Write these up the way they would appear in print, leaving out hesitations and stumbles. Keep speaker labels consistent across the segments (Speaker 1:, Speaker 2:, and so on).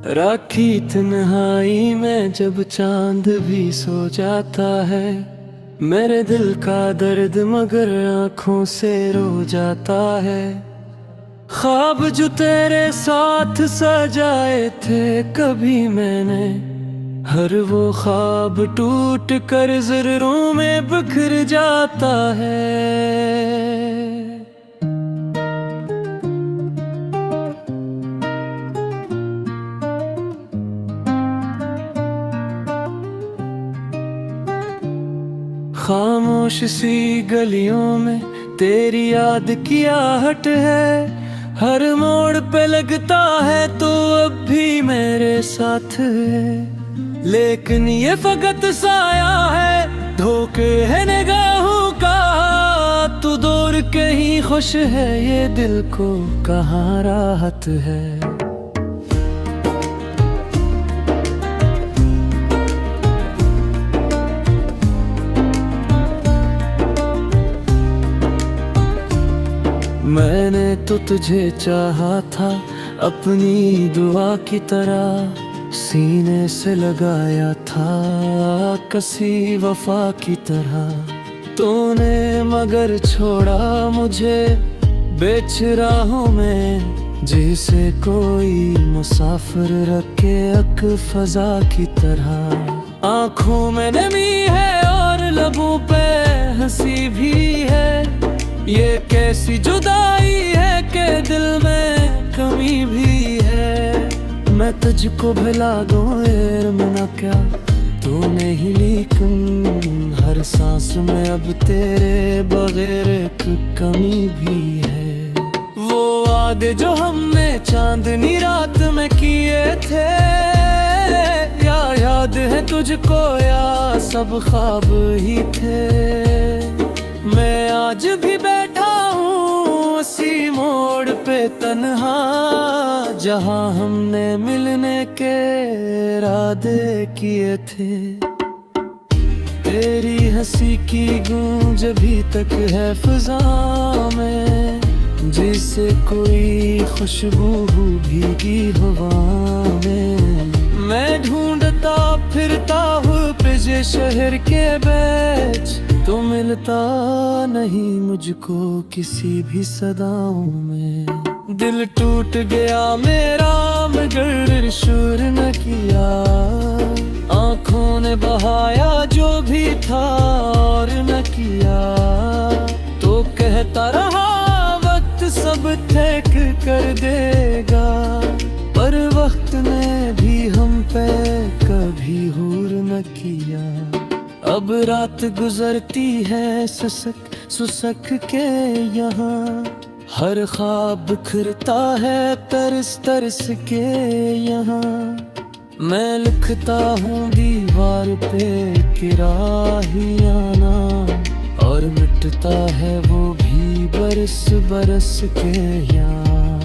Speaker 1: राखी तन्हाई में जब चांद भी सो जाता है, मेरे दिल का दर्द मगर आंखों से रो जाता है। ख्वाब जो तेरे साथ सजाए थे कभी मैंने, हर वो ख्वाब टूट कर ज़र्रों में बिखर जाता है। खामोश सी गलियों में तेरी याद की आहट है, हर मोड़ पे लगता है तो अब भी मेरे साथ है। लेकिन ये फकत साया है, धोखे है निगाहों का, तू दूर कहीं खुश है, ये दिल को कहाँ राहत है। मैंने तो तुझे चाहा था अपनी दुआ की तरह, सीने से लगाया था कसी वफा की तरह। तूने मगर छोड़ा मुझे बेच राहों में, जैसे कोई मुसाफिर रखे अक फजा की तरह। आँखों में नमी है और लबों पे हंसी भी है, ये कैसी जुदाई है कि दिल में कमी भी है। मैं तुझको भुला दूं यार मना क्या, तूने ही लेकिन हर सांस में अब तेरे बगैर एक कमी भी है। वो वादे जो हमने चांदनी रात में किए थे, या याद है तुझको या सब ख्वाब ही थे। मैं आज भी बैठा हूँ उसी मोड़ पे तन्हा, जहाँ हमने मिलने के इरादे किए थे। तेरी हंसी की गूंज अभी तक है फिजा में, जिसे कोई खुशबू भीगी हवा में। मैं ढूंढता फिरता हूँ पिछले शहर के बीच, तो मिलता नहीं मुझको किसी भी सदाओं में। दिल टूट गया मेरा मगर शुर न किया, आंखों ने बहाया जो भी था और न किया। तो कहता रहा वक्त सब ठेक कर देगा, पर वक्त ने भी हम पे कभी हूर न किया। अब रात गुजरती है ससक सुसक के यहाँ, हर ख्वाब बिखरता है तरस तरस के यहाँ। मैं लिखता हूँ दीवार पे किराहियाना, और मिटता है वो भी बरस बरस के यहाँ।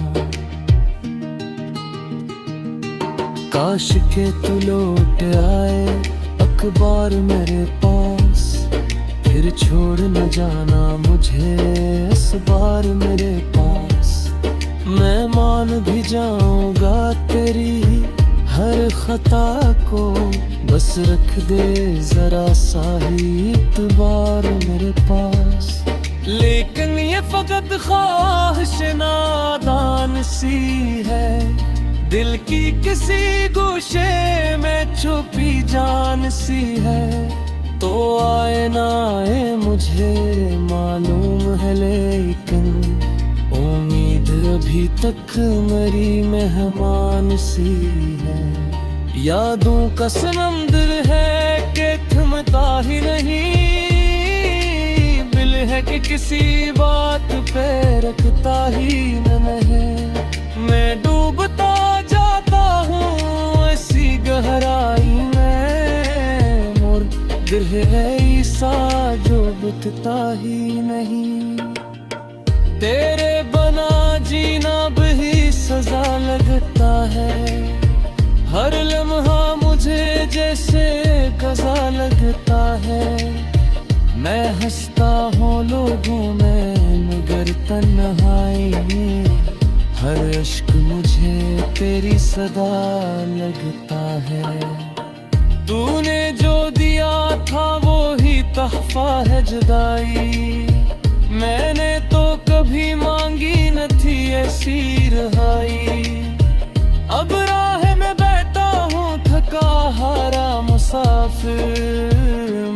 Speaker 1: काश के तू लौट आए अखबार मेरे पास, फिर छोड़ न जाना मुझे इस बार मेरे पास। मैं मान भी जाऊंगा तेरी हर खता को, बस रख दे जरा सा ही इतबार मेरे पास। लेकिन ये फकत ख्वाहिश नादान सी है, दिल की किसी गोशे में छुपी जान सी है। तो आए ना आए मुझे मालूम है, लेकिन उम्मीद अभी तक मेरी मेहमान सी है। यादों का समंदर है कि थमता ही नहीं, दिल है कि किसी बात पे रखता ही नहीं। मैं डूबता जाता हूँ ऐसी गहराई में, मोर दिल है ऐसा जो बिकता ही नहीं। तेरे बना जीना भी सजा लगता है, हर लम्हा मुझे जैसे कज़ा लगता है। मैं हंसता हूँ लोगों में मगर तन्हाई में, हर अश्क मुझे तेरी सदा लगता है। तूने जो दिया था वो ही तहफा है जुदाई, मैंने तो कभी मांगी न थी ऐसी रहाई। अब राह में बैठा हूँ थका हारा मुसाफिर,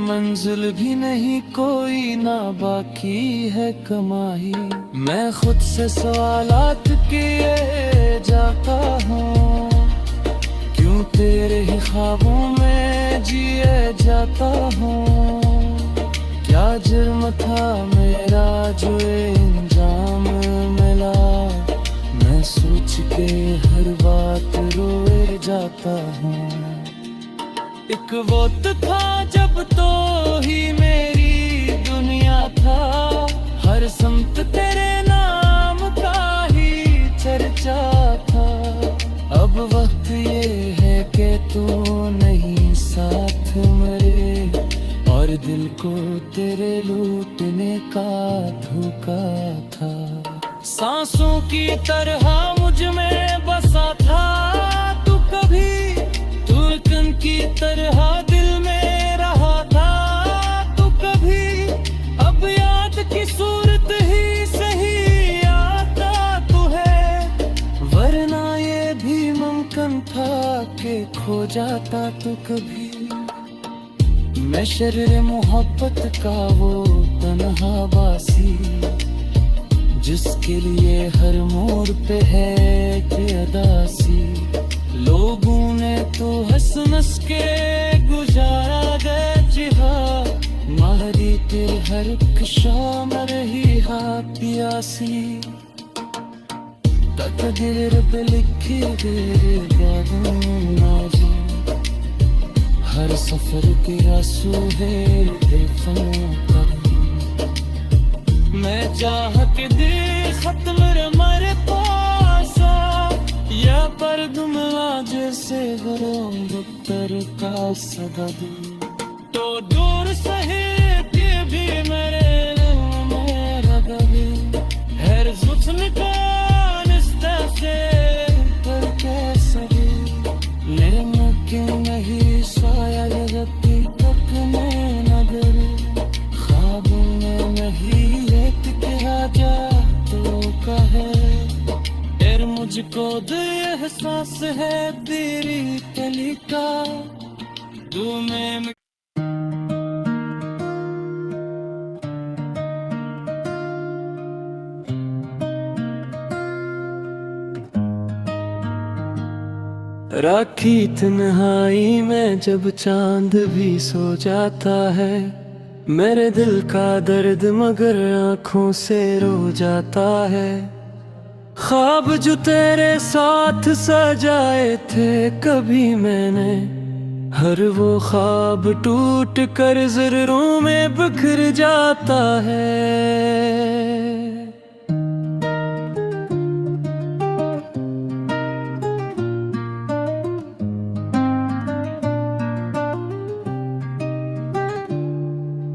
Speaker 1: मंजिल भी नहीं कोई ना बाकी है कमाई। मैं खुद से सवालात किए जाता हूँ, क्यों तेरे ही ख्वाबों में जिए जाता हूँ। क्या जुर्म था मेरा जो इंजाम मिला, मैं सोच के हर बात रोए जाता हूँ। एक वक्त था जब तो ही मेरी दुनिया था, हर समत तेरे नाम का ही चर्चा था। अब वक्त ये है कि तू नहीं साथ मेरे, और दिल को तेरे लूटने का धोखा था। सांसों की तरह मुझ में बसा था तू कभी, धड़कन की तरह दिल में रहा था तू कभी। अब याद की सूरत ही सही आता तू है, वरना ये भी मुमकिन था कि खो जाता तू कभी। मैं शर्र मोहब्बत का वो तन्हा बासी, जिसके लिए हर मोड़ पे है कि अदासी। लोगों ने तो हंस हंस के गुजारा गए जिहा, मारी तेरे हर एक शाम रही हाँ प्यासी। तकदीर पे लिखी गए बादल, हर सफर के आंसू है बेफाका। मैं चाह के दे खत्म मरे पासा, या पर दुमला जैसे गरम बख्तर का सदा दूं। तो दूर सहे के भी मेरे दिल में लगा भी, हर जुल्म का निस्ता से पर कैसा भी। मुमकिन नहीं शायद जबकि तक में नजर, ख्वाबों में नहीं एक कहा जा तो कहे। फिर मुझको दे एहसास है तेरी कली का, तू में राखी तन्हाई में जब चांद भी सो जाता है, मेरे दिल का दर्द मगर आंखों से रो जाता है। ख्वाब जो तेरे साथ सजाए थे कभी मैंने, हर वो ख्वाब टूट कर ज़र्रों में बिखर जाता है।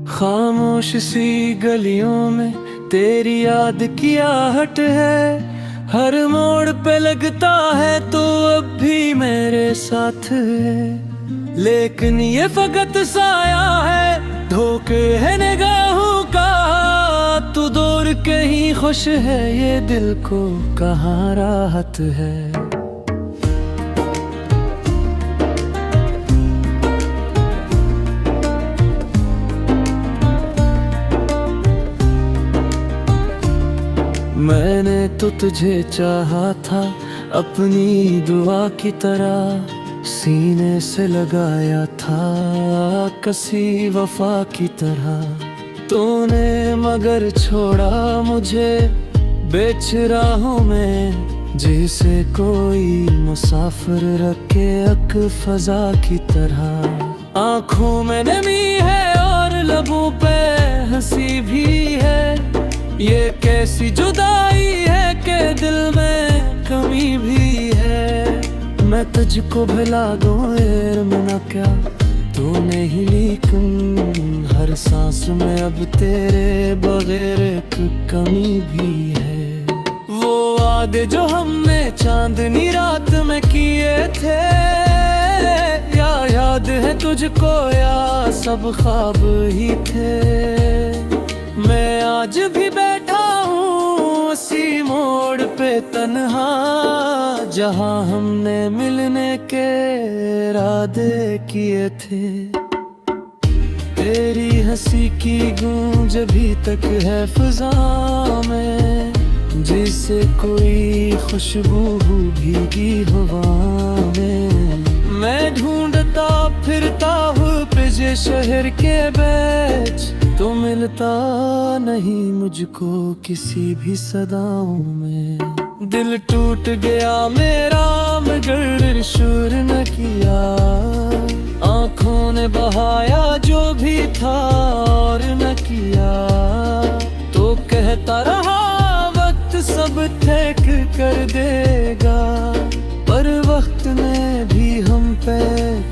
Speaker 1: खामोश सी गलियों में तेरी याद की आहट है, हर मोड़ पे लगता है तो अब भी मेरे साथ है। लेकिन ये फकत साया है, धोखे है निगाहों का, तू दूर कहीं खुश है ये दिल को कहाँ राहत है। मैंने तो तुझे चाहा था अपनी दुआ की तरह, सीने से लगाया था कसी वफा की तरह। तूने मगर छोड़ा मुझे बेच राहों में, जैसे कोई मुसाफिर रखे अक फजा की तरह। आँखों में नमी है और लबों पे हंसी भी है, ये कैसी जुदाई है कि दिल में कमी भी है। मैं तुझको भुला दूं मेरा क्या, तू नहीं लेकिन हर सांस में अब तेरे बगैर एक कमी भी है। वो वादे जो हमने चांदनी रात में किए थे, या याद है तुझको या सब ख्वाब ही थे। मैं आज भी बैठा हूँ उसी मोड़ पे तन्हा, जहाँ हमने मिलने के इरादे किए थे। तेरी हंसी की गूंज अभी तक है फिजा में, जिसे कोई खुशबू भीगी हवा में। मैं ढूंढता फिरता हूँ पिछे शहर के बीच, तो मिलता नहीं मुझको किसी भी सदाओं में। दिल टूट गया मेरा मगर शुर न किया, आंखों ने बहाया जो भी था और न किया। तो कहता रहा वक्त सब ठीक कर देगा, पर वक्त ने भी हम पे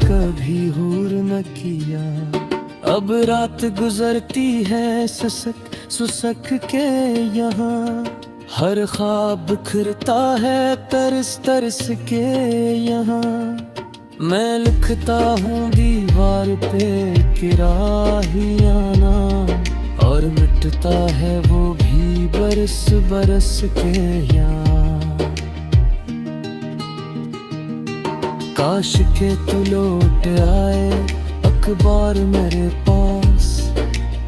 Speaker 1: कभी हूर न किया। अब रात गुजरती है ससक सुसक के यहाँ, हर ख्वाब बिखरता है तरस तरस के यहाँ। मैं लिखता हूँ दीवार पे किराहियाना, और मिटता है वो भी बरस बरस के यहाँ। काश के तू लौट आए अखबार मेरे पास,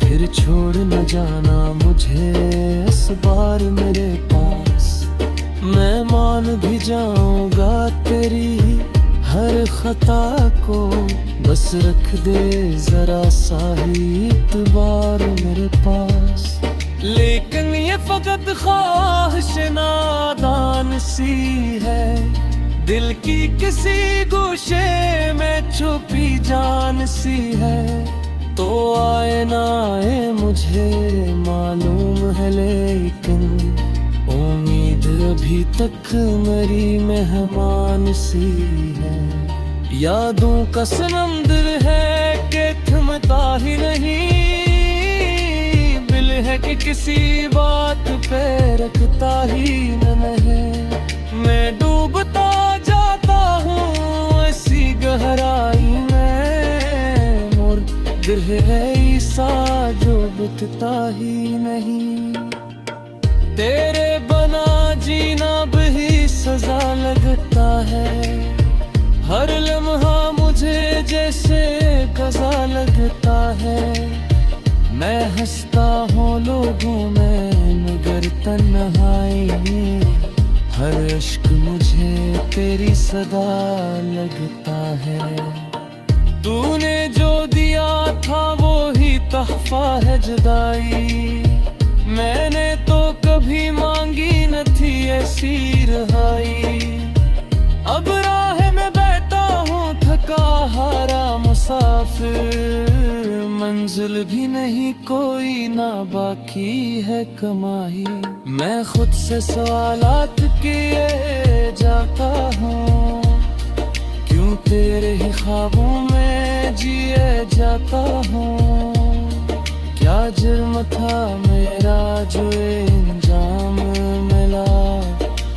Speaker 1: फिर छोड़ न जाना मुझे इस बार मेरे पास। मैं मान भी जाऊंगा तेरी हर खता को, बस रख दे जरा सा ही इतबार मेरे पास। लेकिन ये फकत ख्वाहिश नादान सी है, दिल की किसी गोशे में छुपी जान सी है। तो आए ना आए मुझे मालूम है, लेकिन उम्मीद अभी तक मेरी मेहमान सी है। यादों का समुंदर है कि थमता ही नहीं, दिल है कि किसी बात पे रखता ही न है। मैं डूबता जाता हूँ ऐसी गहराई में, मोर दिल है ऐसा जो बितता ही नहीं। तेरे बना जीना भी सजा लगता है, हर लम्हा मुझे जैसे कज़ा लगता है। मैं हंसता हूँ लोगों में मगर तन्हाई में, हर इश्क मुझे तेरी सदा लगता है। तूने जो दिया था वो ही तोहफा है जुदाई, मैंने तो कभी मांगी न थी ऐसी रहाई। अब राह में बैठा हूँ थका हारा मुसाफिर, मंजिल भी नहीं कोई ना बाकी है कमाई। मैं खुद से सवालात किए जाता हूँ, क्यों तेरे ही ख्वाबों में जिए जाता हूँ। क्या जुर्म था मेरा जो इंजाम मिला,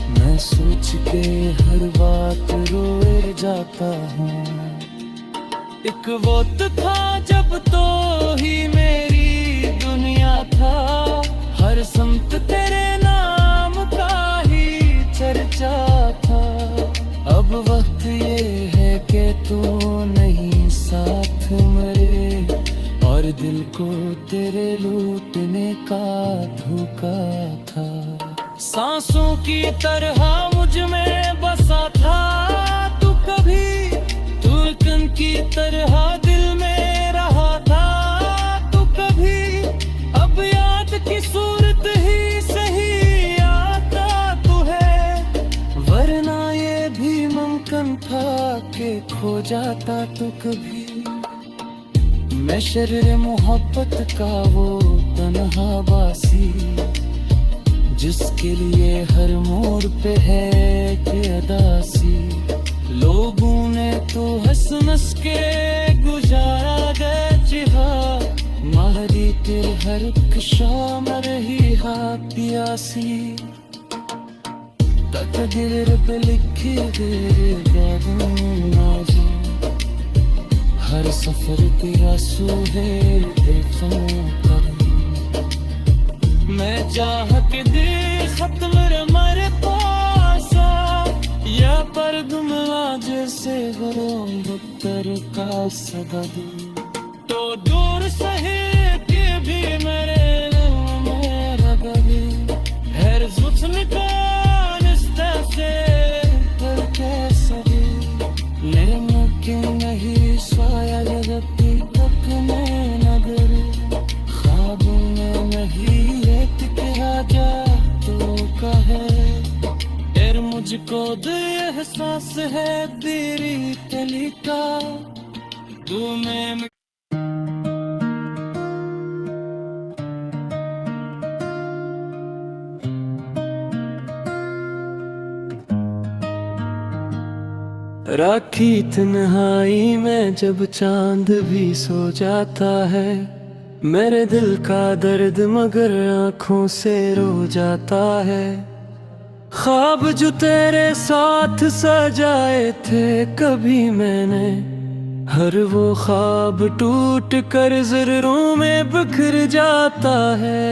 Speaker 1: मैं सोच के हर बात रोए जाता हूँ। एक वक्त था जब तो ही मेरी दुनिया था, हर समत तेरे नाम का ही चर्चा था। अब वक्त ये है कि तू नहीं साथ मेरे, और दिल को तेरे लूटने का धोखा था। सांसों की तरह मुझ में बसा था तू कभी, धड़कन की तरह दिल में रहा था तू कभी। अब याद की सूरत ही सही आता तू है, वरना ये भी मुमकिन था कि खो जाता तू कभी। मैं शर्र मोहब्बत का वो तन्हा बासी, जिसके लिए हर मोड़ पे है कि अदासी। लोगों ने तो हंस हंस के गुजारा गए जिहा, मारी तेरे हर एक शाम रही हाथ प्यासी। तकदीर पे लिखी देगा नाज़, हर सफर की आंसू है देखूं कभी। मैं चाहत दे खत मेरे पास या पर तुम आज से घरों भुतर का सदा दूं, तो दूर सहे के भी मेरे दिल में लगा भी हर जुल्म का रिश्ता से करके सभी। मुमकिन नहीं शायद जगती तक में नगर, ख्वाबों में नहीं एक कहा जा तो कहे, फिर मुझको दे एहसास है तेरी कली का तू में। राखी तन्हाई में जब चांद भी सो जाता है, मेरे दिल का दर्द मगर आंखों से रो जाता है। ख्वाब जो तेरे साथ सजाए थे कभी मैंने, हर वो ख्वाब टूट कर ज़र्रों में बिखर जाता है।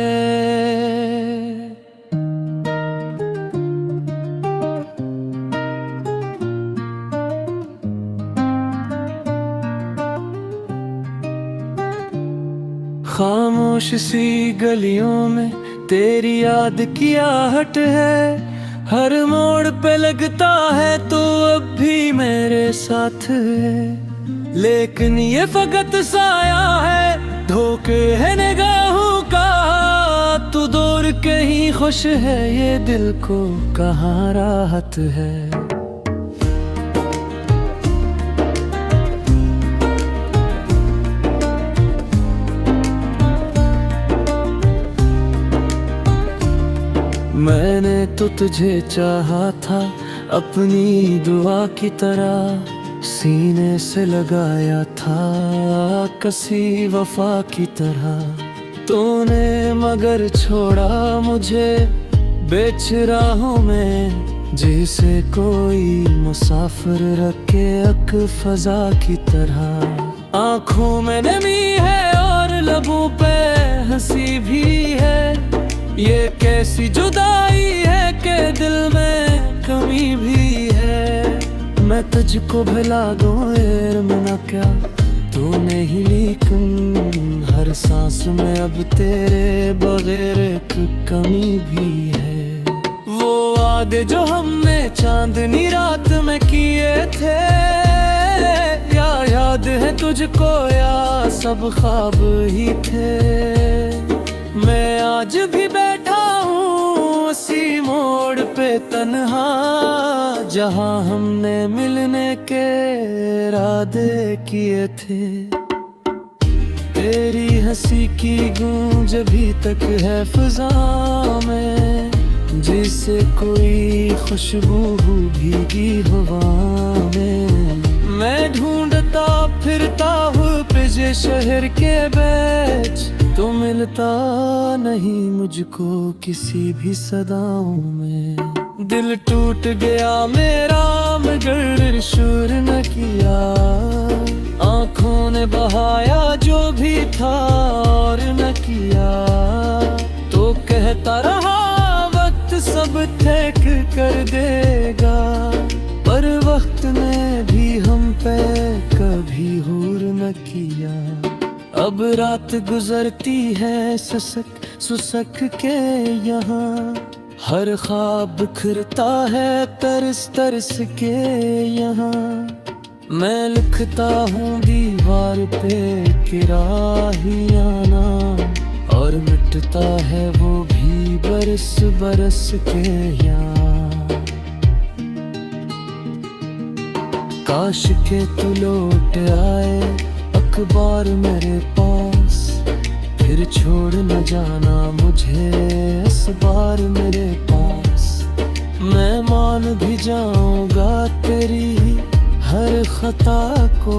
Speaker 1: खामोश सी गलियों में तेरी याद की आहट है, हर मोड़ पे लगता है तो अब भी मेरे साथ है। लेकिन ये फकत साया है, धोखे है निगाहों का, तू दूर कहीं खुश है, ये दिल को कहाँ राहत है। मैंने तो तुझे चाहा था अपनी दुआ की तरह, सीने से लगाया था कसी वफा की तरह। तूने मगर छोड़ा मुझे बेच राहों में, जैसे कोई मुसाफिर रखे अक फजा की तरह। आँखों में नमी है और लबों पे हंसी भी है, ये कैसी जुदाई है कि दिल में कमी भी है। मैं तुझको भुला दूं मना क्या तूने ही, लेकिन हर सांस में अब तेरे बगैर एक कमी भी है। वो वादे जो हमने चांदनी रात में किए थे, या याद है तुझको या सब ख्वाब ही थे। मैं आज भी बैठा हूँ उसी मोड़ पे तन्हा, जहाँ हमने मिलने के इरादे किए थे। तेरी हंसी की गूंज अभी तक है फिजा में, जिसे कोई खुशबू भीगी हवा में। मैं ढूंढता फिरता हूँ पिछले शहर के बीच, तो मिलता नहीं मुझको किसी भी सदाओं में। दिल टूट गया मेरा मगर शुर न किया, आंखों ने बहाया जो भी था और न किया। तो कहता रहा वक्त सब ठीक कर देगा, पर वक्त ने भी हम पे कभी हूर न किया। अब रात गुजरती है ससक सुसक के यहाँ, हर ख्वाब बिखरता है तरस तरस के यहाँ। मैं लिखता हूँ दीवार पे किराहियाना, और मिटता है वो भी बरस बरस के यहाँ। काश के तू लौट आए अखबार मेरे पास, फिर छोड़ न जाना मुझे इस बार मेरे पास। मैं मान भी जाऊंगा तेरी हर खता को,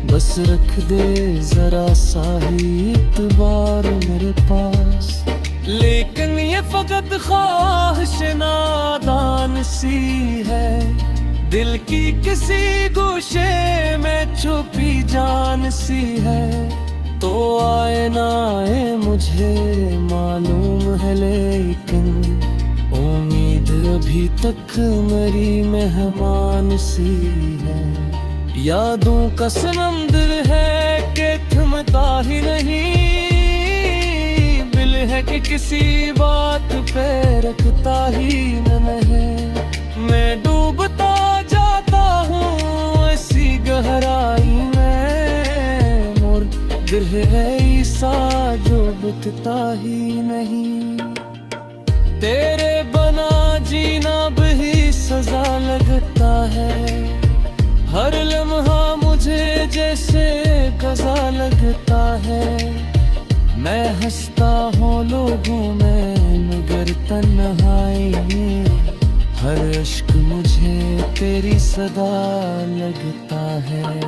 Speaker 1: बस रख दे जरा सा ही इतबार मेरे पास। लेकिन ये फकत ख्वाहिश नादान पहचान सी है, दिल की किसी गोशे में छुपी जान सी है। तो आए ना आए मुझे मालूम है, लेकिन उम्मीद अभी तक मेरी मेहमान सी है। यादों का समंदर है कि थमता ही नहीं, दिल है कि किसी बात पे रखता ही नहीं। मैं डूबता जाता हूँ ऐसी गहराई में, मोर दिल है ऐसा जो बिकता ही नहीं। तेरे बना जीना भी सजा लगता है, हर लम्हा मुझे जैसे गजा लगता है। मैं हंसता हूँ लोगों में मगर तन्हाई में, हर अश्क मुझे तेरी सदा लगता है।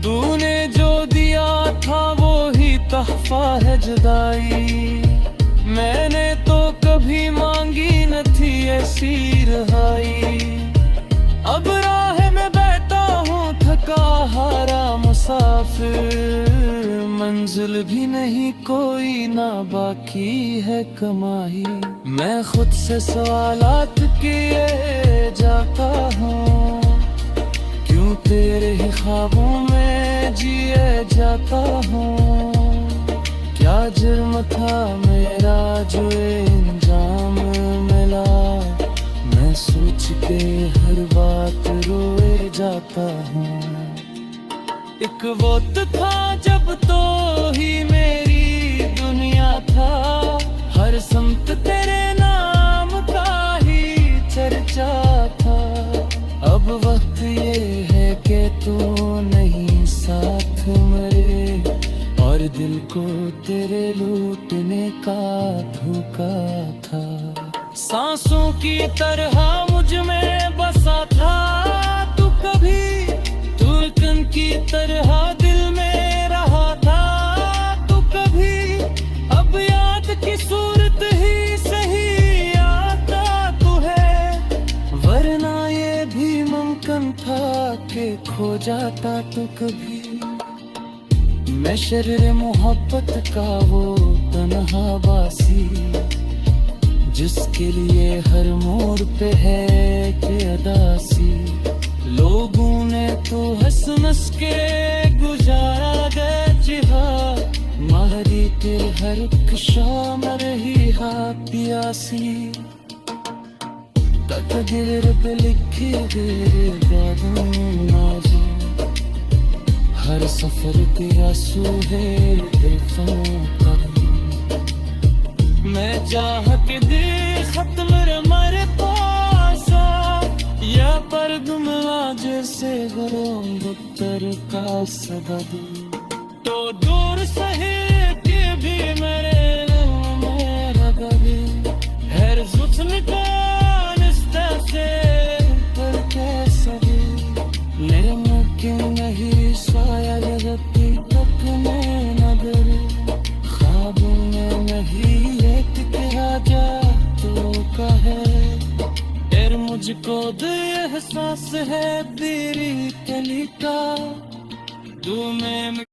Speaker 1: तूने जो दिया था वो ही तहफा है जुदाई, मैंने तो कभी मांगी न थी ऐसी रहाई। अब राह में बैठा हूँ थका हारा मुसाफिर, मंजिल भी नहीं कोई ना बाकी है कमाई। मैं खुद से सवालात किए जाता हूँ, क्यों तेरे ही ख्वाबों में जिए जाता हूँ। क्या जुर्म था मेरा जो इंजाम मिला, मैं सोच के हर बात रोए जाता हूँ। एक वक्त था जब तो ही मेरी दुनिया था, हर समत तेरे नाम का ही चर्चा था। अब वक्त ये है कि तू नहीं साथ मेरे, और दिल को तेरे लूटने का धोखा था। सांसों की तरह मुझ में बसा था तू कभी, धड़कन की तरह दिल में रहा था तू कभी। अब याद की सूरत ही सही आता तू है, वरना ये भी मुमकिन था कि खो जाता तू कभी। मैं शर्र मोहब्बत का वो तन्हा बासी, जिसके लिए हर मोड़ पे है कि अदासी। लोगों ने तो हंस हंस के गुजारा गए जिहाद, मारी के हर एक शाम रही हा प्यासी। तकदीर पे लिखे गए बादों नाज़, हर सफर के आंसू है बेफां का। मैं चाह के दे खत्म मर पासा, या पर गुमला जैसे घरों बुतर का सबब। तो दूर सहे के भी मेरे मेरा कभी हर जुस्म का निस्ता से पर कैसा मेरे मुमकिन नहीं साया जगती तक में नजर, ख्वाबों में नहीं एक राजा तो कहे। फिर मुझको दे एहसास है तेरी कली का, तू में